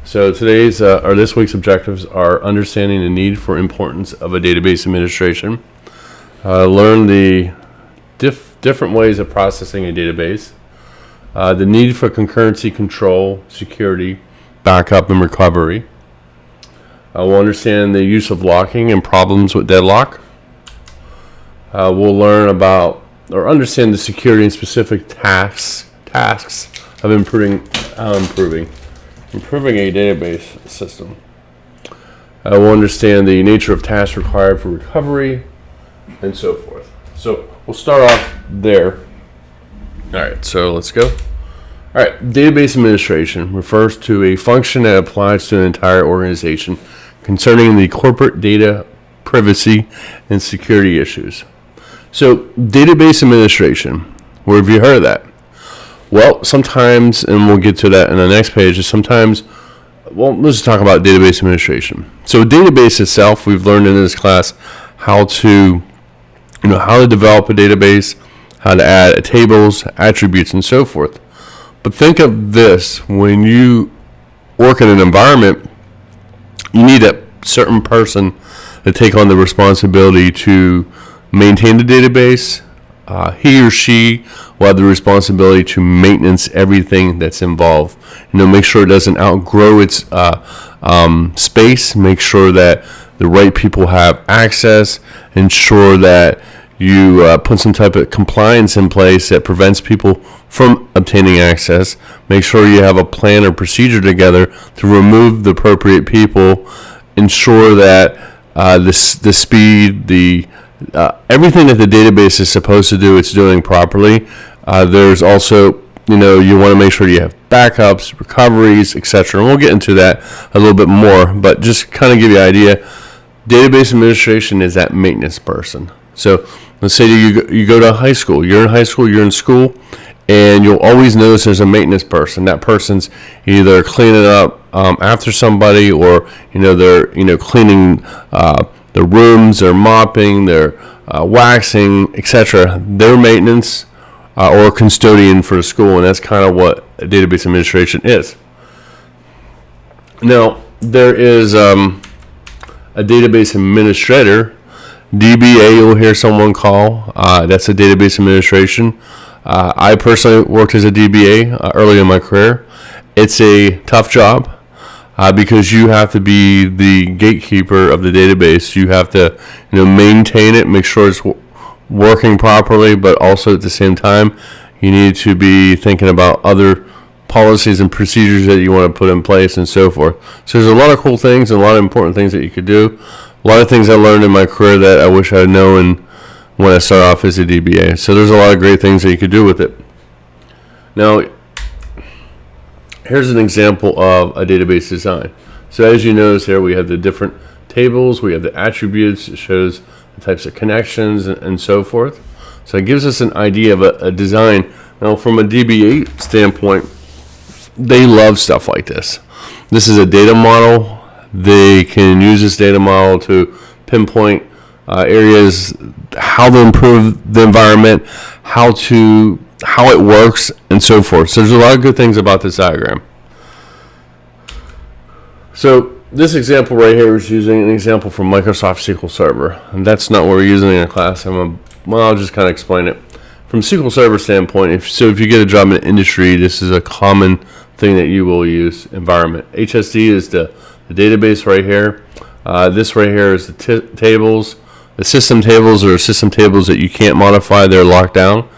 So today's or this week's objectives are understanding the need for importance of a database administration, learn the different ways of processing a database, the need for concurrency control, security, backup, and recovery. We'll understand the use of locking and problems with deadlock. We'll learn about or understand the security and specific tasks of improving a database system. We'll understand the nature of tasks required for recovery and so forth. So we'll start off there. All right, so let's go. All right, database administration refers to a function that applies to an entire organization concerning the corporate data privacy and security issues. So database administration, where have you heard of that? Well, sometimes, and we'll get to that in the next page, is sometimes, well, let's talk about database administration. So database itself, we've learned in this class how to develop a database, how to add tables, attributes, and so forth. But think of this, when you work in an environment, you need a certain person to take on the responsibility to maintain the database. He or she will have the responsibility to maintenance everything that's involved. Make sure it doesn't outgrow its space. Make sure that the right people have access. Ensure that you put some type of compliance in place that prevents people from obtaining access. Make sure you have a plan or procedure together to remove the appropriate people. Ensure that the speed, everything that the database is supposed to do, it's doing properly. There's also, you want to make sure you have backups, recoveries, etc. And we'll get into that a little bit more, but just kind of give you an idea. Database administration is that maintenance person. So let's say you go to high school. You're in high school, you're in school, and you'll always notice there's a maintenance person. That person's either cleaning up after somebody, or they're cleaning the rooms, they're mopping, they're waxing, etc. They're maintenance or custodian for the school, and that's kind of what a database administration is. Now, there is a database administrator, DBA, you'll hear someone call. That's a database administration. I personally worked as a DBA early in my career. It's a tough job. Because you have to be the gatekeeper of the database. You have to, maintain it, make sure it's working properly, but also at the same time, you need to be thinking about other policies and procedures that you want to put in place and so forth. So there's a lot of cool things and a lot of important things that you could do. A lot of things I learned in my career that I wish I had known when I started off as a DBA. So there's a lot of great things that you could do with it. Now, here's an example of a database design. So as you notice here, we have the different tables, we have the attributes, it shows the types of connections and so forth. So it gives us an idea of a design. Now from a DBA standpoint, they love stuff like this. This is a data model. They can use this data model to pinpoint areas, how to improve the environment, how it works, and so forth. So there's a lot of good things about this diagram. So this example right here is using an example from Microsoft SQL Server, and that's not what we're using in a class. I'll just kind of explain it. From SQL Server standpoint, if you get a job in the industry, this is a common thing that you will use environment. HSD is the database right here. This right here is the tables. The system tables are system tables that you can't modify. They're locked down.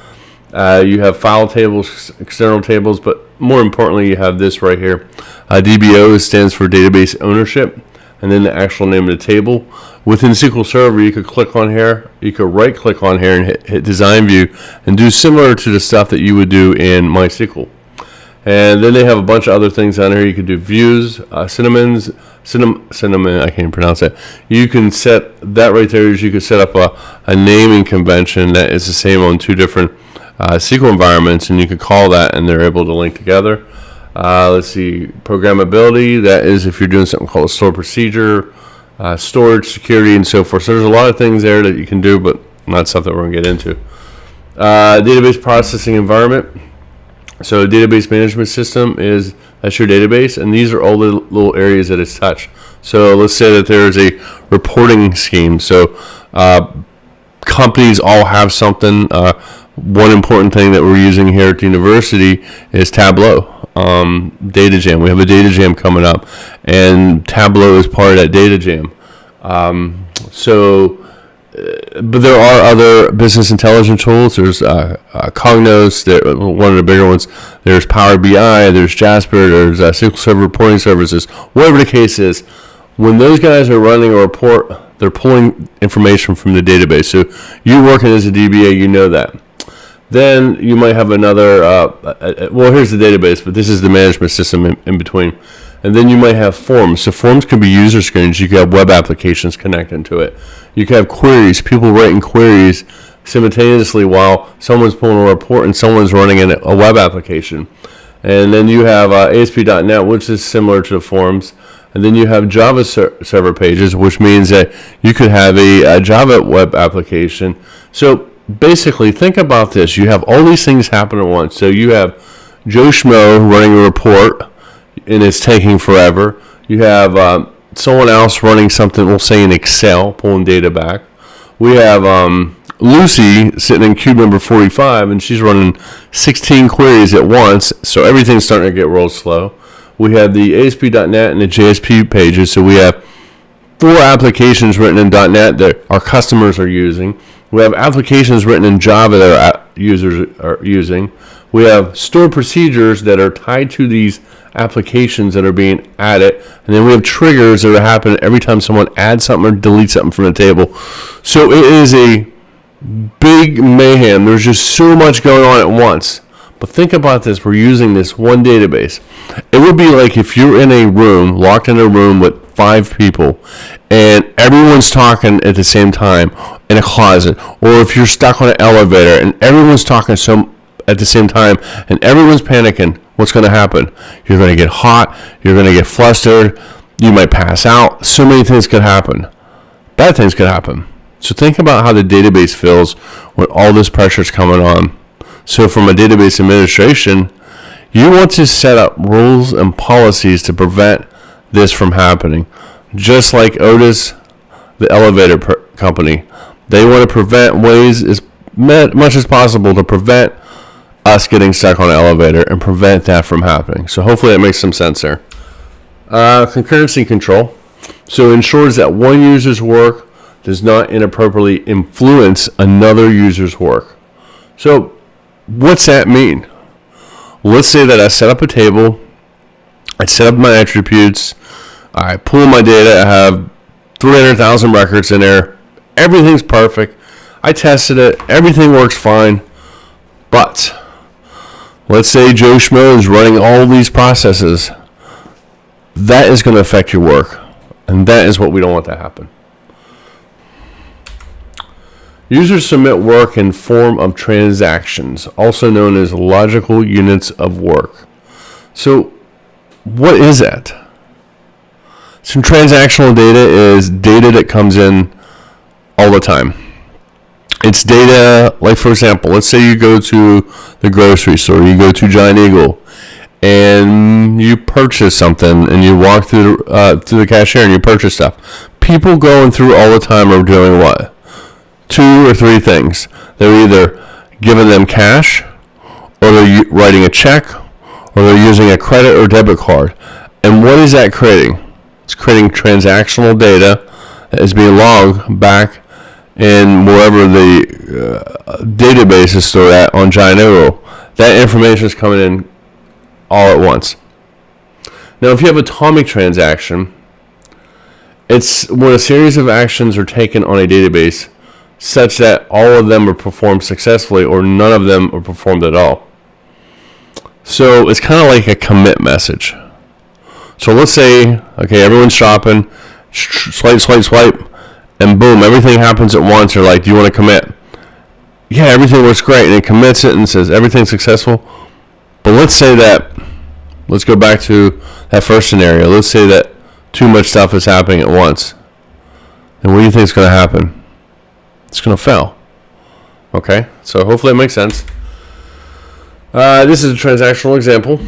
You have file tables, external tables, but more importantly, you have this right here. DBO stands for database ownership, and then the actual name of the table. Within SQL Server, you could click on here, you could right click on here and hit design view and do similar to the stuff that you would do in MySQL. And then they have a bunch of other things on here. You could do views, cinnamon, I can't even pronounce that. You can set that right there. You could set up a naming convention that is the same on two different SQL environments, and you could call that, and they're able to link together. Let's see, programmability. That is if you're doing something called a stored procedure, storage, security, and so forth. So there's a lot of things there that you can do, but not stuff that we're going to get into. Database processing environment. So database management system that's your database, and these are all the little areas that it's touched. So let's say that there's a reporting scheme. So companies all have something. One important thing that we're using here at the university is Tableau, Data Jam. We have a Data Jam coming up, and Tableau is part of that Data Jam. But there are other business intelligence tools. There's Cognos, one of the bigger ones. There's Power BI, there's Jasper, there's SQL Server reporting services. Whatever the case is, when those guys are running a report, they're pulling information from the database. So you're working as a DBA, you know that. Then you might have another, here's the database, but this is the management system in between. And then you might have forms. So forms can be user screens. You can have web applications connected to it. You can have queries, people writing queries simultaneously while someone's pulling a report and someone's running a web application. And then you have ASP.NET, which is similar to the forms. And then you have Java server pages, which means that you could have a Java web application. So basically, think about this. You have all these things happen at once. So you have Joe Schmo running a report, and it's taking forever. You have someone else running something, we'll say in Excel, pulling data back. We have Lucy sitting in cube number 45, and she's running 16 queries at once, so everything's starting to get real slow. We have the ASP.NET and the JSP pages, so we have 4 applications written in .NET that our customers are using. We have applications written in Java that our users are using. We have stored procedures that are tied to these applications that are being added, and then we have triggers that are happening every time someone adds something or deletes something from the table. So it is a big mayhem. There's just so much going on at once. But think about this. We're using this one database. It would be like if you're in a room, locked in a room with 5 people, and everyone's talking at the same time in a closet, or if you're stuck on an elevator and everyone's talking at the same time and everyone's panicking. What's going to happen? You're going to get hot. You're going to get flustered. You might pass out. So many things could happen. Bad things could happen. So think about how the database feels when all this pressure is coming on. So from a database administration, you want to set up rules and policies to prevent this from happening. Just like Otis, the elevator company, they want to prevent ways as much as possible to prevent us getting stuck on an elevator and prevent that from happening. So hopefully that makes some sense there. Concurrency control. So it ensures that one user's work does not inappropriately influence another user's work. So what's that mean? Let's say that I set up a table, I set up my attributes, I pull my data, I have 300,000 records in there, everything's perfect, I tested it, everything works fine, but let's say Joe Schmo is running all these processes. That is going to affect your work, and that is what we don't want to happen. Users submit work in form of transactions, also known as logical units of work. So what is that? Some transactional data is data that comes in all the time. It's data, like for example, let's say you go to the grocery store, you go to Giant Eagle, and you purchase something, and you walk through the cashier and you purchase stuff. People going through all the time are doing what? 2 or 3 things. They're either giving them cash, or they're writing a check, or they're using a credit or debit card. And what is that creating? It's creating transactional data that is being logged back in wherever the database is stored at on Giant Eagle. That information is coming in all at once. Now, if you have atomic transaction, it's when a series of actions are taken on a database such that all of them are performed successfully or none of them are performed at all. So it's kind of like a commit message. So let's say, okay, everyone's shopping, swipe, swipe, swipe, and boom, everything happens at once. You're like, do you want to commit? Yeah, everything works great. And it commits it and says everything's successful. But let's say that, let's go back to that first scenario. Let's say that too much stuff is happening at once. And what do you think is going to happen? It's going to fail. Okay, so hopefully it makes sense. This is a transactional example.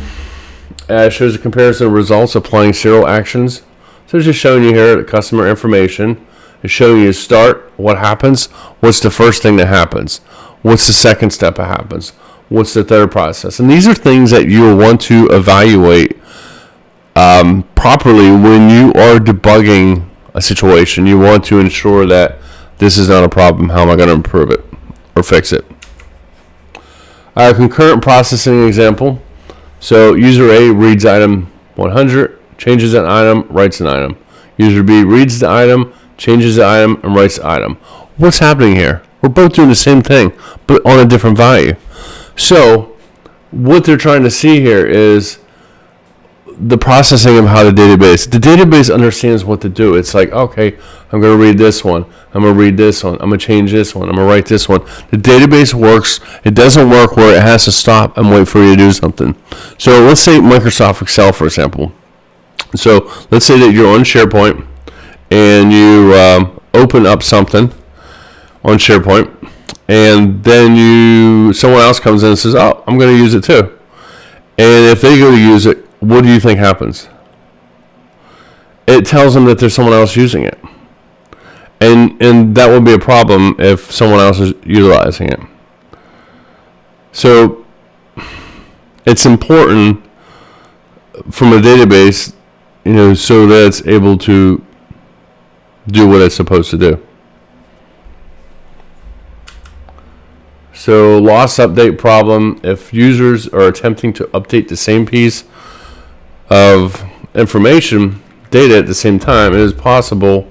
It shows a comparison of results applying serial actions. So it's just showing you here the customer information. It's showing you start, what happens, what's the first thing that happens, what's the second step that happens, what's the third process. And these are things that you will want to evaluate properly when you are debugging a situation. You want to ensure that this is not a problem. How am I going to improve it or fix it? Concurrent processing example. So user A reads item 100, changes an item, writes an item. User B reads the item, changes the item, and writes the item. What's happening here? We're both doing the same thing, but on a different value. So what they're trying to see here is the processing of how the database understands what to do. It's like, okay, I'm going to read this one. I'm going to read this one. I'm going to change this one. I'm going to write this one. The database works. It doesn't work where it has to stop and wait for you to do something. So let's say Microsoft Excel, for example. So let's say that you're on SharePoint and you open up something on SharePoint, and then someone else comes in and says, oh, I'm going to use it too. And if they go to use it, what do you think happens? It tells them that there's someone else using it. And that would be a problem if someone else is utilizing it. So it's important from a database, so that it's able to do what it's supposed to do. So loss update problem, if users are attempting to update the same piece of information, data at the same time, it is possible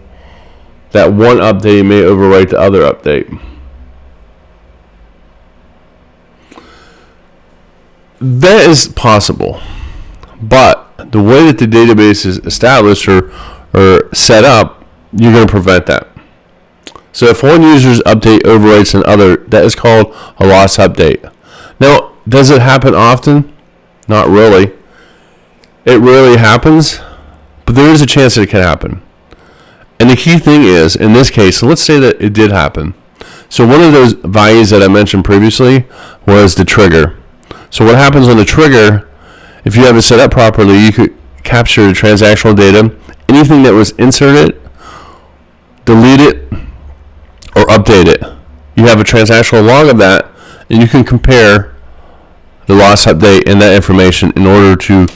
that one update may overwrite the other update. That is possible, but the way that the database is established or set up, you're going to prevent that. So if one user's update overwrites another, that is called a loss update. Now, does it happen often? Not really. It rarely happens, but there is a chance that it can happen. And the key thing is, in this case, let's say that it did happen. So one of those values that I mentioned previously was the trigger. So what happens on the trigger, if you have it set up properly, you could capture the transactional data, anything that was inserted, delete it, or update it. You have a transactional log of that, and you can compare the loss update and that information in order to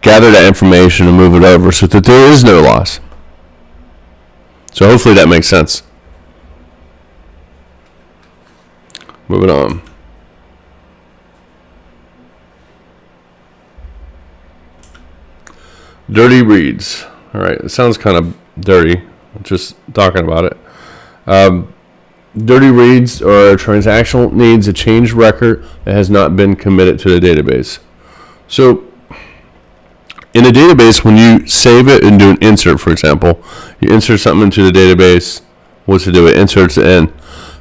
gather that information and move it over so that there is no loss. So hopefully that makes sense. Moving on. Dirty reads. All right, it sounds kind of dirty, just talking about it. Dirty reads are transactional needs a change record that has not been committed to the database. So in a database, when you save it and do an insert, for example, you insert something into the database, what's it do? It inserts it in.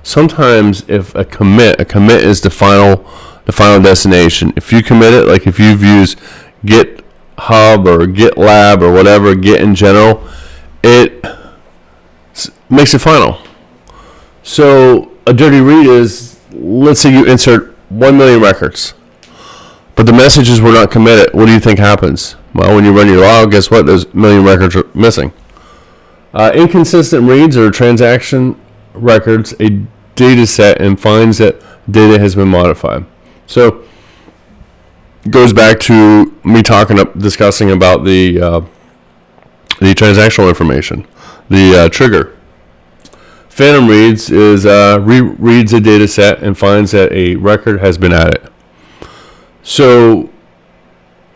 Sometimes if a commit is the final destination. If you commit it, like if you've used GitHub or GitLab or whatever, Git in general, it makes it final. So a dirty read is, let's say you insert 1 million records, but the messages were not committed. What do you think happens? Well, when you run your log, guess what? Those million records are missing. Inconsistent reads are transaction records a data set and finds that data has been modified. So it goes back to me discussing about the transactional information, the trigger. Phantom reads is reads a data set and finds that a record has been added. So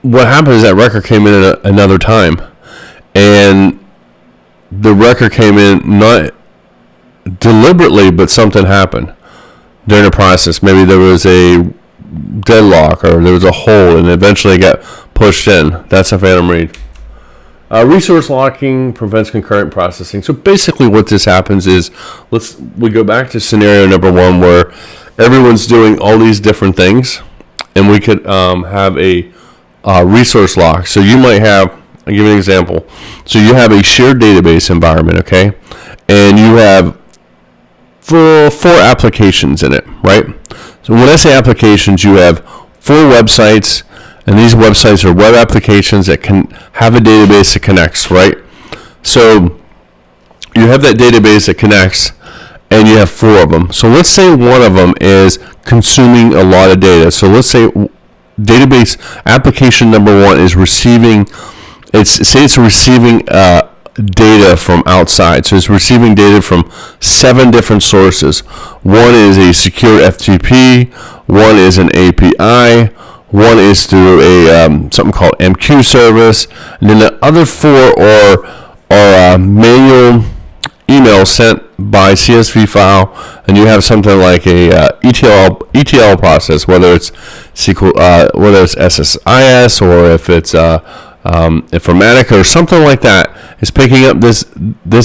what happens is that record came in at another time, and the record came in not deliberately, but something happened during the process. Maybe there was a deadlock or there was a hole, and eventually it got pushed in. That's a phantom read. Resource locking prevents concurrent processing. So basically what this happens is, we go back to scenario number one where everyone's doing all these different things, and we could have a resource lock. So you might have, I'll give you an example. So you have a shared database environment, okay? And you have 4 applications in it, right? So when I say applications, you have 4 websites, and these websites are web applications that can have a database that connects, right? So you have that database that connects, and you have 4 of them. So let's say one of them is consuming a lot of data. So let's say database application number 1 is receiving, it's receiving data from outside. So it's receiving data from 7 different sources. One is a secure FTP, one is an API, one is through a something called MQ service, and then the other 4 are manual email sent by CSV file, and you have something like a ETL process, whether it's SQL, whether it's SSIS, or if it's Informatica or something like that, is picking up this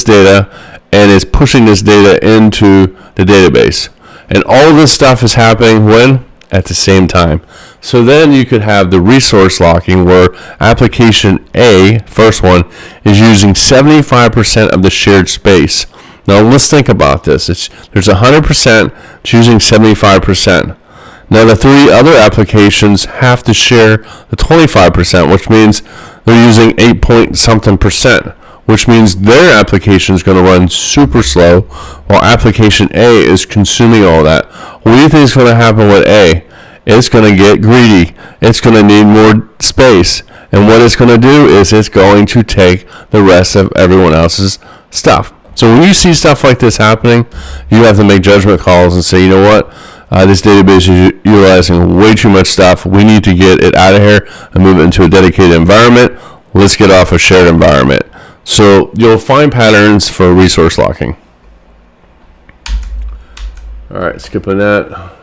data and is pushing this data into the database. And all of this stuff is happening when? At the same time. So then you could have the resource locking, where application A, first one, is using 75% of the shared space. Now let's think about this. There's 100%, it's using 75%. Now the 3 other applications have to share the 25%, which means they're using 8-point-something%, which means their application is going to run super slow, while application A is consuming all that. What do you think is going to happen with A? It's going to get greedy. It's going to need more space. And what it's going to do is it's going to take the rest of everyone else's stuff. So when you see stuff like this happening, you have to make judgment calls and say, you know what? This database is utilizing way too much stuff. We need to get it out of here and move it into a dedicated environment. Let's get off a shared environment. So you'll find patterns for resource locking. All right, skipping that.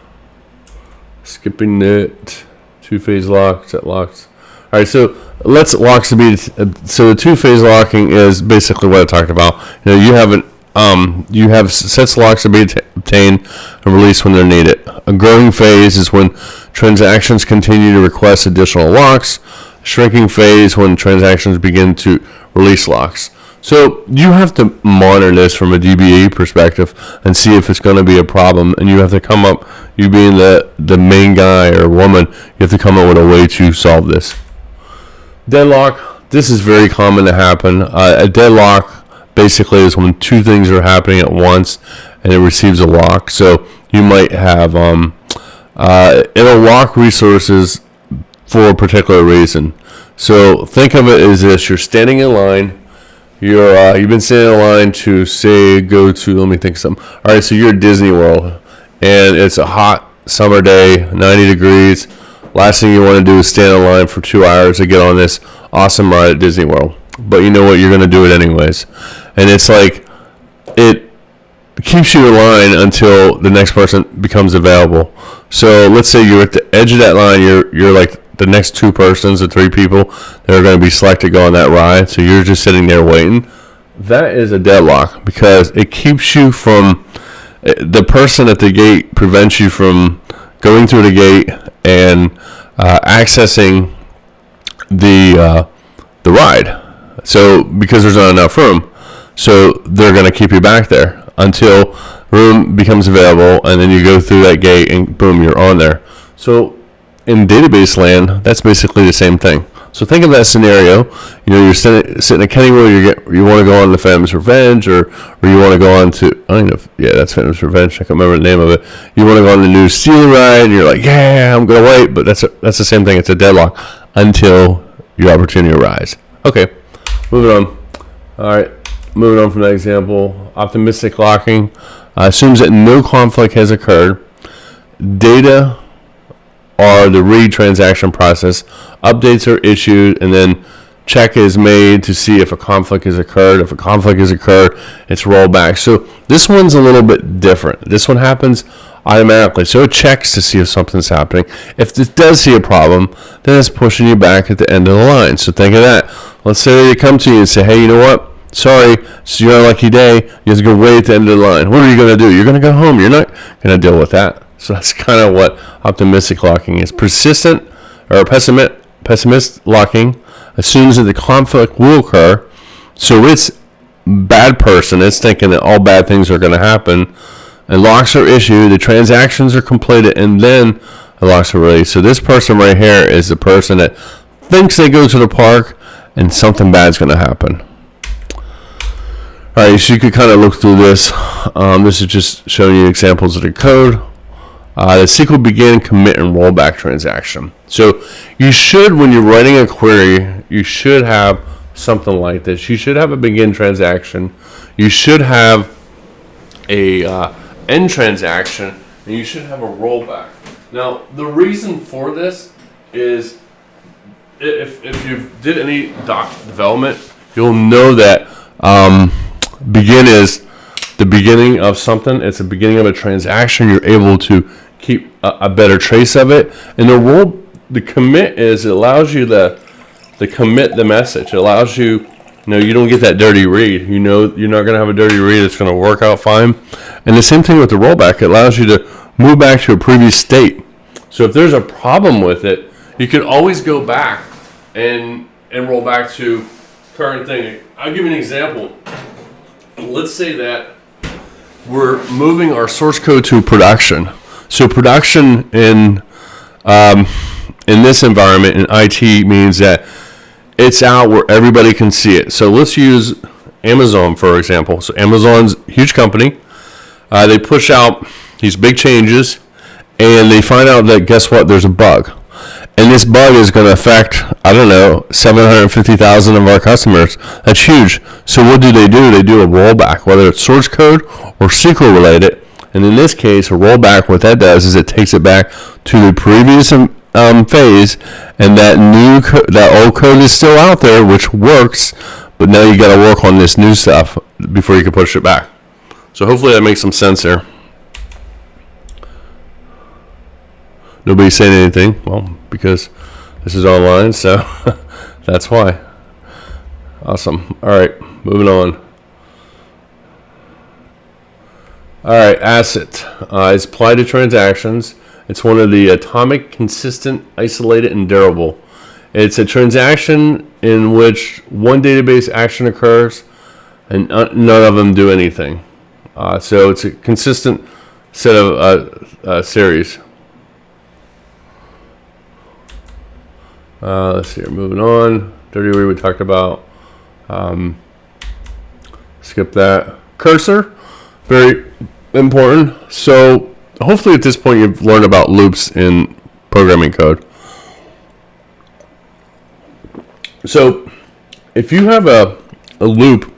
Skipping it. 2-phase lock, set locks. All right, so let's locks to be. So the 2-phase locking is basically what I talked about. You know, you have sets locks to be obtained and released when they're needed. A growing phase is when transactions continue to request additional locks. A shrinking phase when transactions begin to release locks. So you have to monitor this from a DBA perspective and see if it's going to be a problem. And you have to come up, you being the main guy or woman, you have to come up with a way to solve this. Deadlock. This is very common to happen. A deadlock basically is when 2 things are happening at once and it receives a lock. So you might have it'll lock resources for a particular reason. So think of it as this: you're standing in line. You've been standing in line to say go to, let me think of something. All right, so you're at Disney World and it's a hot summer day, 90 degrees. Last thing you want to do is stand in line for 2 hours to get on this awesome ride at Disney World. But you know what? You're going to do it anyways. And it's like, it keeps you in line until the next person becomes available. So let's say you're at the edge of that line. You're like the next 2 persons or 3 people that are going to be selected to go on that ride. So you're just sitting there waiting. That is a deadlock because it keeps you from, the person at the gate prevents you from going through the gate and accessing the ride. So because there's not enough room, so they're going to keep you back there until room becomes available, and then you go through that gate and boom, you're on there. So in database land, that's basically the same thing. So think of that scenario. You know, you're sitting at Kennywood, you want to go on to Phantom's Revenge, or you want to go on to, I don't know if, yeah, that's Phantom's Revenge. I can't remember the name of it. You want to go on the new Steel ride, and you're like, yeah, I'm going to wait. But that's the same thing. It's a deadlock until your opportunity arrives. Okay, moving on. All right, moving on from that example. Optimistic locking assumes that no conflict has occurred. Data are the read transaction process. Updates are issued, and then check is made to see if a conflict has occurred. If a conflict has occurred, it's rolled back. So this one's a little bit different. This one happens automatically. So it checks to see if something's happening. If it does see a problem, then it's pushing you back at the end of the line. So think of that. Let's say they come to you and say, hey, you know what? Sorry, it's your unlucky day. You have to go way at the end of the line. What are you going to do? You're going to go home. You're not going to deal with that. So that's kind of what optimistic locking is. Persistent or pessimist locking assumes that the conflict will occur. So it's bad person. It's thinking that all bad things are going to happen. and locks are issued, the transactions are completed, and then the locks are released. So this person right here is the person that thinks they go to the park and something bad's going to happen. All right, so you could kind of look through this. This is just showing you examples of the code. The SQL begin, commit, and rollback transaction. So you should, when you're writing a query, you should have something like this. You should have a begin transaction. You should have a end transaction, and you should have a rollback. Now, the reason for this is if you did any doc development, you'll know that begin is the beginning of something. It's the beginning of a transaction. You're able to keep a better trace of it. And the commit is, it allows you to commit the message. It allows you, you don't get that dirty read. You know you're not going to have a dirty read. It's going to work out fine. And the same thing with the rollback. It allows you to move back to a previous state. So if there's a problem with it, you can always go back and roll back to current thing. I'll give you an example. Let's say that we're moving our source code to production. So production in this environment in IT means that it's out where everybody can see it. So let's use Amazon, for example. So Amazon's a huge company. They push out these big changes, and they find out that, guess what, there's a bug. And this bug is going to affect, 750,000 of our customers. That's huge. So what do? They do a rollback, whether it's source code or SQL related. And in this case, a rollback, what that does is it takes it back to the previous phase, and that old code is still out there, which works, but now you got to work on this new stuff before you can push it back. So hopefully that makes some sense there. Nobody's saying anything. Well, because this is online, so that's why. Awesome. All right, moving on. All right, asset is applied to transactions. It's one of the atomic, consistent, isolated, and durable. It's a transaction in which one database action occurs and none of them do anything. So it's a consistent set of series. Let's see here, moving on. Dirty read we talked about. Skip that. Cursor, very important. So hopefully at this point you've learned about loops in programming code. So if you have a loop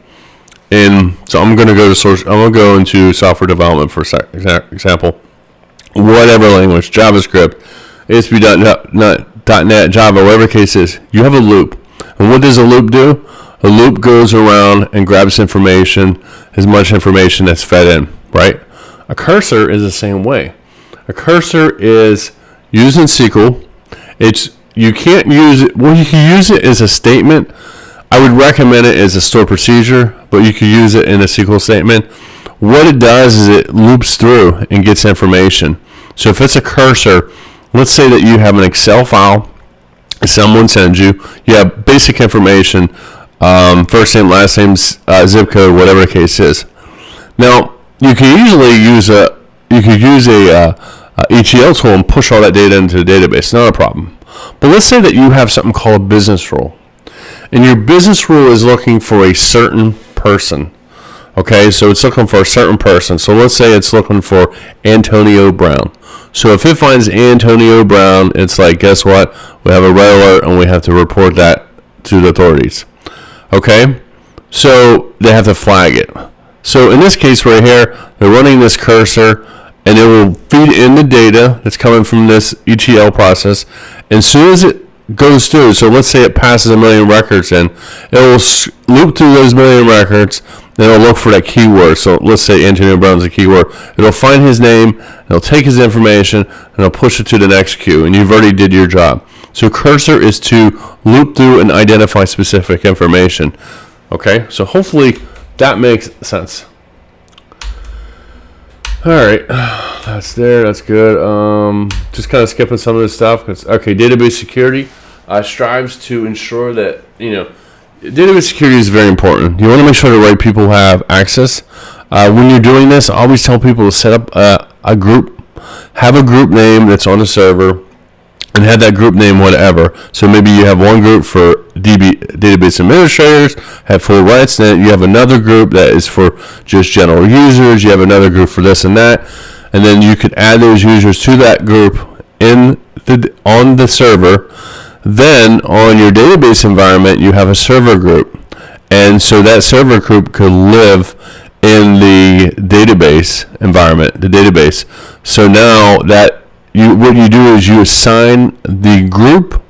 so I'm going to go to source. I'm going to go into software development for example. Whatever language, JavaScript, ASP.NET, Java, whatever the case is, you have a loop. And what does a loop do? A loop goes around and grabs information, as much information that's fed in, right? A cursor is the same way. A cursor is used in SQL. You can't use it. Well, you can use it as a statement. I would recommend it as a stored procedure, but you can use it in a SQL statement. What it does is it loops through and gets information. So if it's a cursor, let's say that you have an Excel file, someone sends you have basic information, first name, last name, zip code, whatever the case is. Now, you can usually use a ETL tool and push all that data into the database, not a problem. But let's say that you have something called business rule, and your business rule is looking for a certain person. Okay, so it's looking for a certain person. So let's say it's looking for Antonio Brown. So if it finds Antonio Brown, it's like, guess what? We have a red alert and we have to report that to the authorities. Okay, so they have to flag it. So in this case right here, they're running this cursor, and it will feed in the data that's coming from this ETL process. And as soon as it goes through, so let's say it passes 1 million records in, it will loop through those 1 million records, then it'll look for that keyword. So let's say Antonio Brown's a keyword. It'll find his name, it'll take his information, and it'll push it to the next queue, and you've already did your job. So cursor is to loop through and identify specific information. Okay, so hopefully that makes sense. All right, that's there. That's good. Just kind of skipping some of this stuff. Okay, database security strives to ensure that database security is very important. You want to make sure the right people have access. When you're doing this, I always tell people to set up a group, have a group name that's on the server, and have that group name whatever. So maybe you have one group for database administrators, have full rights, then you have another group that is for just general users, you have another group for this and that, and then you could add those users to that group on the server. Then on your database environment, you have a server group, and so that server group could live in the database environment, the database. So now that what you do is you assign the group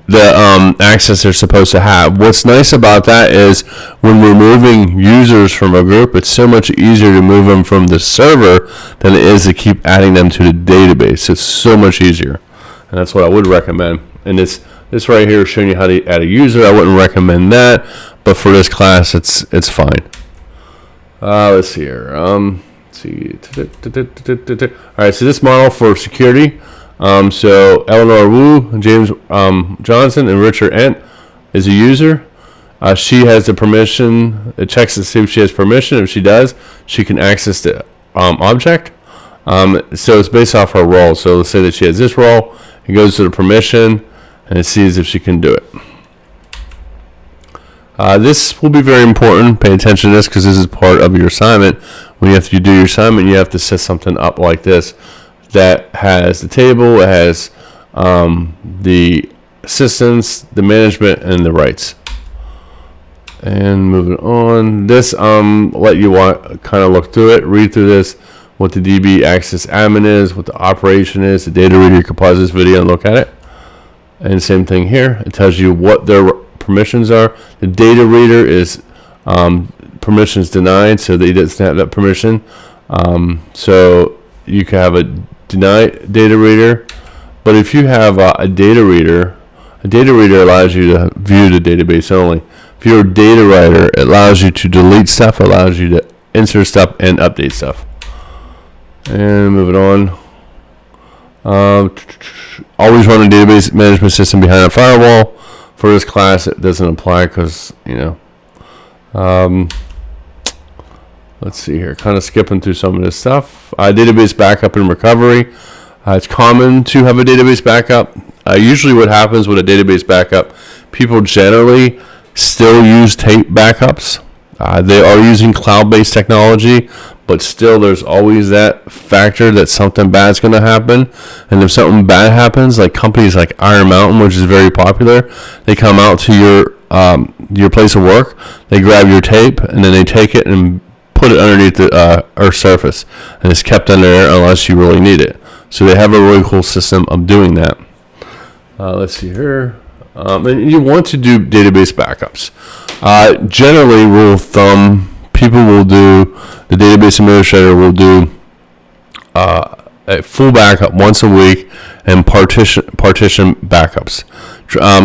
the access they're supposed to have. What's nice about that is when we're moving users from a group, it's so much easier to move them from the server than it is to keep adding them to the database. It's so much easier, and that's what I would recommend. And this right here is showing you how to add a user. I wouldn't recommend that, but for this class, it's fine. Let's see here. See. All right, so this model for security. So Eleanor Wu, James Johnson, and Richard Ent is a user. She has the permission. It checks to see if she has permission. If she does, she can access the object. So it's based off her role. So let's say that she has this role. It goes to the permission, and it sees if she can do it. This will be very important. Pay attention to this because this is part of your assignment. When you have to do your assignment, you have to set something up like this that has the table, it has the assistants, the management, and the rights. And moving on, this let you kind of look through it, read through this, what the DB access admin is, what the operation is, the data reader. You can pause this video and look at it. And same thing here. It tells you what their permissions are. The data reader is permissions denied, so they doesn't have that permission. So you can have a denied data reader, but if you have a data reader allows you to view the database only. If you're a data writer, it allows you to delete stuff, allows you to insert stuff and update stuff. And moving on. Always run a database management system behind a firewall. For this class, it doesn't apply because, let's see here, kind of skipping through some of this stuff. Database backup and recovery. It's common to have a database backup. Usually what happens with a database backup, people generally still use tape backups. They are using cloud-based technology, but still there's always that factor that something bad's going to happen. And if something bad happens, like companies like Iron Mountain, which is very popular, they come out to your place of work, they grab your tape, and then they take it and put it underneath the Earth's surface, and it's kept under there unless you really need it. So they have a really cool system of doing that. Let's see here. And you want to do database backups. Generally, rule of thumb, people will do, the database administrator will do a full backup once a week and partition backups.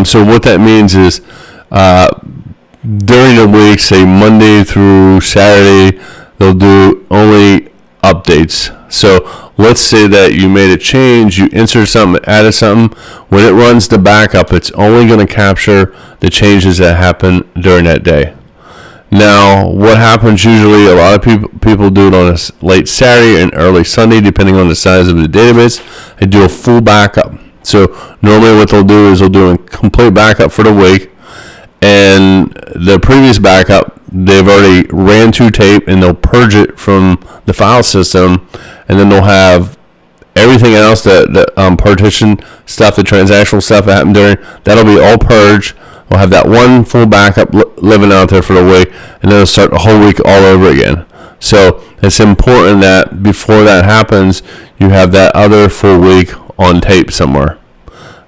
So what that means is during the week, say Monday through Saturday, they'll do only updates. So let's say that you made a change, you insert something, added something. When it runs the backup, it's only going to capture the changes that happen during that day. Now, what happens usually, a lot of people do it on a late Saturday and early Sunday, depending on the size of the database. They do a full backup. So normally what they'll do is they'll do a complete backup for the week, and the previous backup, they've already ran to tape, and they'll purge it from the file system, and then they'll have everything else, the partition stuff, the transactional stuff that happened during, that'll be all purged. We'll have that one full backup living out there for the week, and then it'll start the whole week all over again. So it's important that before that happens, you have that other full week on tape somewhere.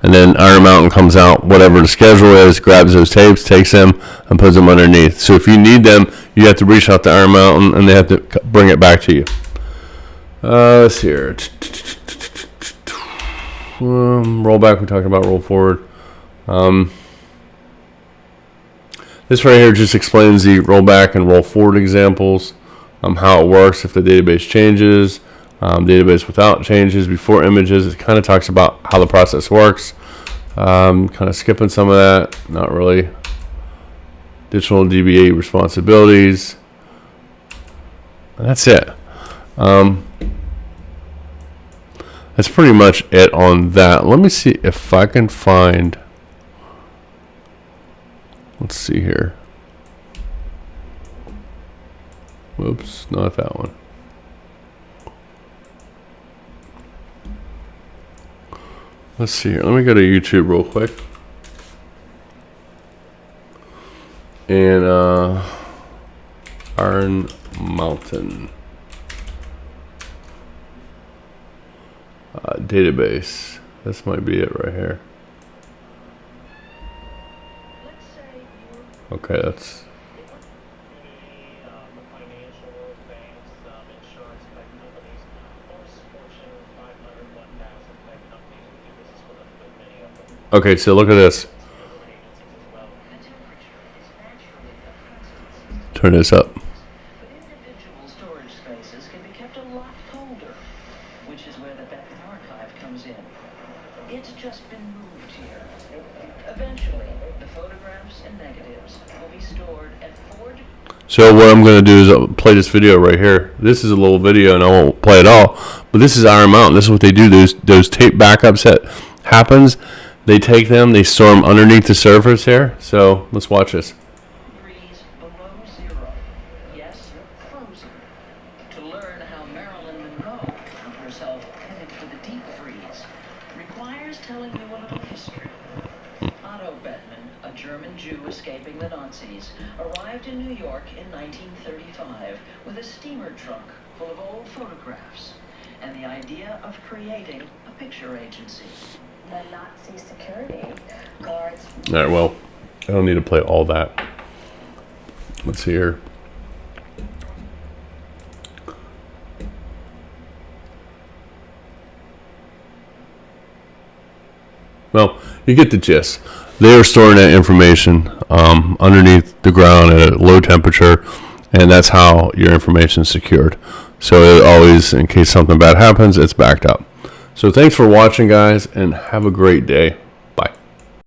And then Iron Mountain comes out, whatever the schedule is, grabs those tapes, takes them, and puts them underneath. So if you need them, you have to reach out to Iron Mountain, and they have to bring it back to you. Let's see here. Roll back, we're talking about roll forward. This right here just explains the rollback and roll forward examples, how it works if the database changes, database without changes, before images. It kind of talks about how the process works. Kind of skipping some of that, not really. Additional DBA responsibilities. that's it. That's pretty much it on that. Let me see if I can find. Let's see here. Whoops, not that one. Let's see here. Let me go to YouTube real quick. And Iron Mountain database. This might be it right here. Okay, that's. Okay, so look at this. Turn this up. But individual storage spaces can be kept a lot colder, which is where the Beckett archive comes in. It's just been moved here. Eventually, the photographs and negatives will be stored at 4 degrees. So what I'm going to do is I'll play this video right here. This is a little video, and I won't play it all. But this is Iron Mountain. This is what they do. Those tape backups that happens, they take them, they store them underneath the surface here. So let's watch this. Degrees below zero. Yes, frozen. To learn how Marilyn Monroe found herself headed for the deep freeze requires telling you a little history. Otto Bettmann, a German Jew escaping the Nazis, arrived in New York in 1935 with a steamer trunk full of old photographs and the idea of creating a picture agency. The Nazi security guards. All right, well, I don't need to play all that. Let's see here. Well, you get the gist. They are storing that information underneath the ground at a low temperature, and that's how your information is secured. So it always, in case something bad happens, it's backed up. So thanks for watching, guys, and have a great day.